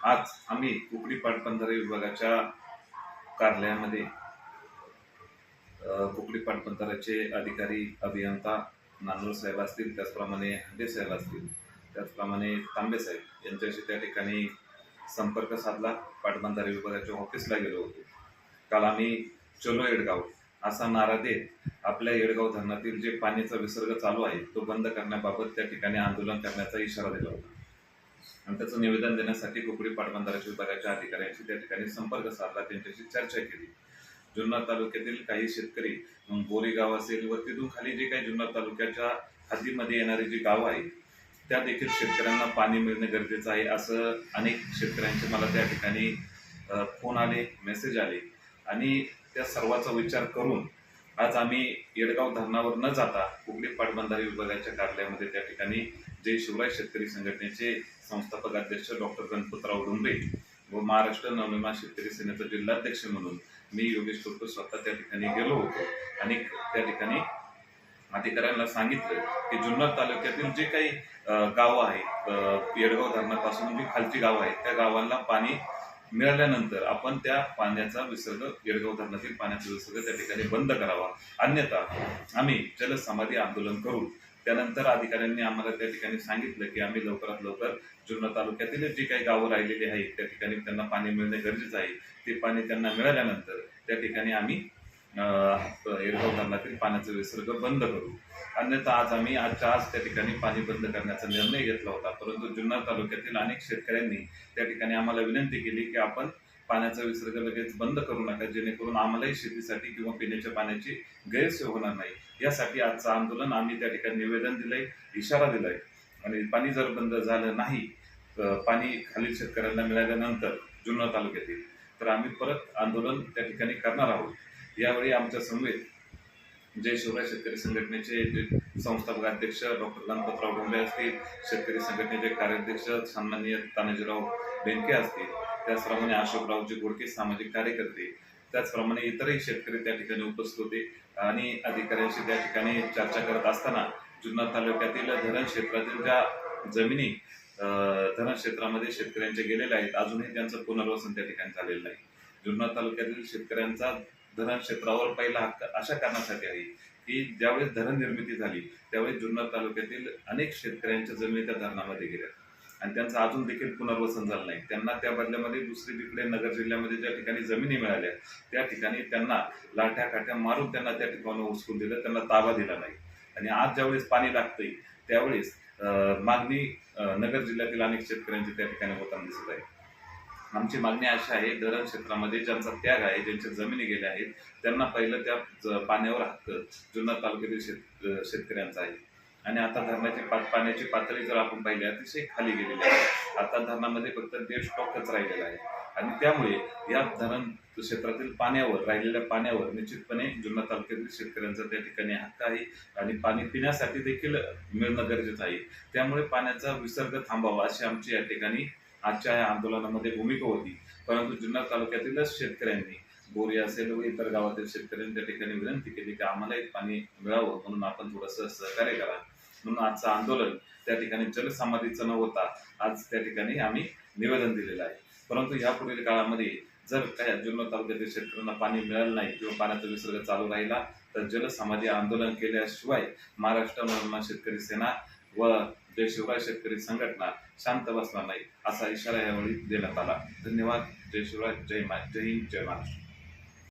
आज आम्ही कुकडी पाटबंधारे विभागाच्या कार्यालयामध्ये कुकडी पाटबंधाऱ्याचे अधिकारी अभियंता नानोर साहेब असतील, त्याचप्रमाणे हंडे साहेब असतील, त्याचप्रमाणे तांबे साहेब यांच्याशी त्या ठिकाणी संपर्क साधला. पाटबंधारे विभागाच्या ऑफिसला गेलो होतो. काल आम्ही चलो येडगाव असा नारा देत आपल्या येडगाव धरणातील जे पाण्याचा विसर्ग चालू आहे तो बंद करण्याबाबत त्या ठिकाणी आंदोलन करण्याचा इशारा दिला होता. आणि त्याचं निवेदन देण्यासाठी कुकडी पाटबंधारे विभागाच्या अधिकाऱ्यांशी त्या ठिकाणी संपर्क साधला, त्यांच्याशी चर्चा केली. जुन्नर तालुक्यातील काही शेतकरी बोरीगाव असेल व तिथून खाली जे काही जुन्नर तालुक्याच्या हद्दीमध्ये येणारी जी गावं आहेत त्या देखील शेतकऱ्यांना पाणी मिळणे गरजेचं आहे असं अनेक शेतकऱ्यांचे मला त्या ठिकाणी फोन आले, मेसेज आले आणि त्या सर्वाचा विचार करून आज आम्ही येडगाव धरणावर न जाता कुकडी पाटबंधारे विभागाच्या कार्यालयामध्ये त्या ठिकाणी जय शिवराय शेतकरी संघटनेचे संस्थापक अध्यक्ष डॉक्टर गणपतराव डोंबरे व महाराष्ट्र नवनिर्माण शेतकरी सेनेचा जिल्हाध्यक्ष म्हणून मी योगेश टोपे स्वतः त्या ठिकाणी गेलो होतो आणि त्या ठिकाणी अधिकाऱ्यांना सांगितलं की जुन्नर तालुक्यातील जे काही गावं आहेत, येडगाव धरणापासून जी खालची गावं आहेत त्या गावांना पाणी मिळाल्यानंतर आपण त्या पाण्याचा विसर्ग, येडगाव धरणातील पाण्याचा विसर्ग त्या ठिकाणी बंद करावा, अन्यथा आम्ही जलसमाधी आंदोलन करू. त्यानंतर अधिकाऱ्यांनी आम्हाला त्या ठिकाणी सांगितलं की आम्ही लवकरात लवकर जुन्नर तालुक्यातील जी काही गावं राहिलेली आहेत त्या ठिकाणी त्यांना पाणी मिळणे गरजेचं आहे. ते पाणी त्यांना मिळाल्यानंतर त्या ठिकाणी आम्ही येडगाव धरणातील पाण्याचा विसर्ग बंद करू, अन्यथा आजच्या आज त्या ठिकाणी पाणी बंद करण्याचा निर्णय घेतला होता. परंतु जुन्नर तालुक्यातील अनेक शेतकऱ्यांनी त्या ठिकाणी आम्हाला विनंती केली की आपण पाण्याचा विसर्ग लगेच बंद करू नका, जेणेकरून आम्हालाही शेतीसाठी किंवा पिण्याच्या पाण्याची गैरसोय होणार नाही. यासाठी आजचं आंदोलन आम्ही त्या ठिकाणी निवेदन दिलंय, इशारा दिलाय आणि पाणी जर बंद झालं नाही, पाणी खालील शेतकऱ्यांना मिळाल्यानंतर जुन्नर तालुक्यातील, तर आम्ही परत आंदोलन त्या ठिकाणी करणार आहोत. यावेळी आमच्या समवेत जय शिवराय शेतकरी संघटनेचे जे संस्थापक अध्यक्ष डॉक्टर गणपतराव डोंबरे असतील, शेतकरी संघटनेचे कार्याध्यक्ष सन्माननीय तानाजीराव बेनके असतील, त्याचप्रमाणे अशोकरावजी गोडके सामाजिक कार्यकर्ते, त्याचप्रमाणे इतरही शेतकरी त्या ठिकाणी उपस्थित होते आणि अधिकाऱ्यांशी त्या ठिकाणी चर्चा करत असताना जुन्नर तालुक्यातील धरण क्षेत्रातील ज्या जमिनी धरण क्षेत्रामध्ये शेतकऱ्यांच्या गेलेल्या आहेत, अजूनही त्यांचं पुनर्वसन त्या ठिकाणी झालेलं नाही. जुन्नर तालुक्यातील शेतकऱ्यांचा धरण क्षेत्रावर पहिला हक्क अशा कारणासाठी आहे की ज्यावेळेस धरण निर्मिती झाली त्यावेळेस जुन्नर तालुक्यातील अनेक शेतकऱ्यांच्या जमिनी त्या धरणामध्ये गेल्या आणि त्यांचं अजून देखील पुनर्वसन झालं नाही. त्यांना त्या बदल्यामध्ये दुसरीकडे नगर जिल्ह्यामध्ये ज्या ठिकाणी जमिनी मिळाल्या त्या ठिकाणी त्यांना लाठ्या काठ्या मारून त्यांना त्या ठिकाणी उचकून दिलं, त्यांना ताबा दिला नाही. आणि आज ज्यावेळेस पाणी लागतंय त्यावेळेस मागणी नगर जिल्ह्यातील अनेक शेतकऱ्यांची त्या ठिकाणी होताना दिसत आहे. आमची मागणी अशी आहे, धरण क्षेत्रामध्ये ज्यांचा त्याग आहे, ज्यांच्या जमिनी गेल्या आहेत त्यांना पहिलं त्या पाण्यावर हक्क जुन्नर तालुक्यातील शेतकऱ्यांचा आहे. आणि आता धरणाची पाण्याची पातळी जर आपण पाहिली अतिशय खाली गेलेली आहे. आता धरणामध्ये फक्त 1.5 स्टॉकच राहिलेला आहे आणि त्यामुळे या धरण क्षेत्रातील पाण्यावर, राहिलेल्या पाण्यावर निश्चितपणे जुन्नर तालुक्यातील शेतकऱ्यांचा त्या ठिकाणी हक्क आहे आणि पाणी पिण्यासाठी देखील मिळणं गरजेचं आहे. त्यामुळे पाण्याचा विसर्ग थांबावा अशी आमची या ठिकाणी आजच्या या आंदोलनामध्ये भूमिका होती. परंतु जुन्नर तालुक्यातीलच शेतकऱ्यांनी, बोरी असेल व इतर गावातील शेतकऱ्यांनी त्या ठिकाणी विनंती केली की आम्हालाही पाणी मिळावं, म्हणून आपण थोडंसं सहकार्य करा. म्हणून आजचं आंदोलन त्या ठिकाणी जलसमाधीचं न होता आज त्या ठिकाणी आम्ही निवेदन दिलेलं आहे. परंतु यापुढील काळामध्ये जर काही जुन्नर तालुक्यातील शेतकऱ्यांना पाणी मिळालं नाही किंवा पाण्याचा विसर्ग चालू राहिला तर जलसमाधी आंदोलन केल्याशिवाय महाराष्ट्र नवनिर्माण शेतकरी सेना व जय शिवराय शेतकरी संघटना शांत बसणार नाही असा इशारा यावेळी देण्यात आला. धन्यवाद. जय शिवराय, जय हिंद, जय महाराष्ट्र.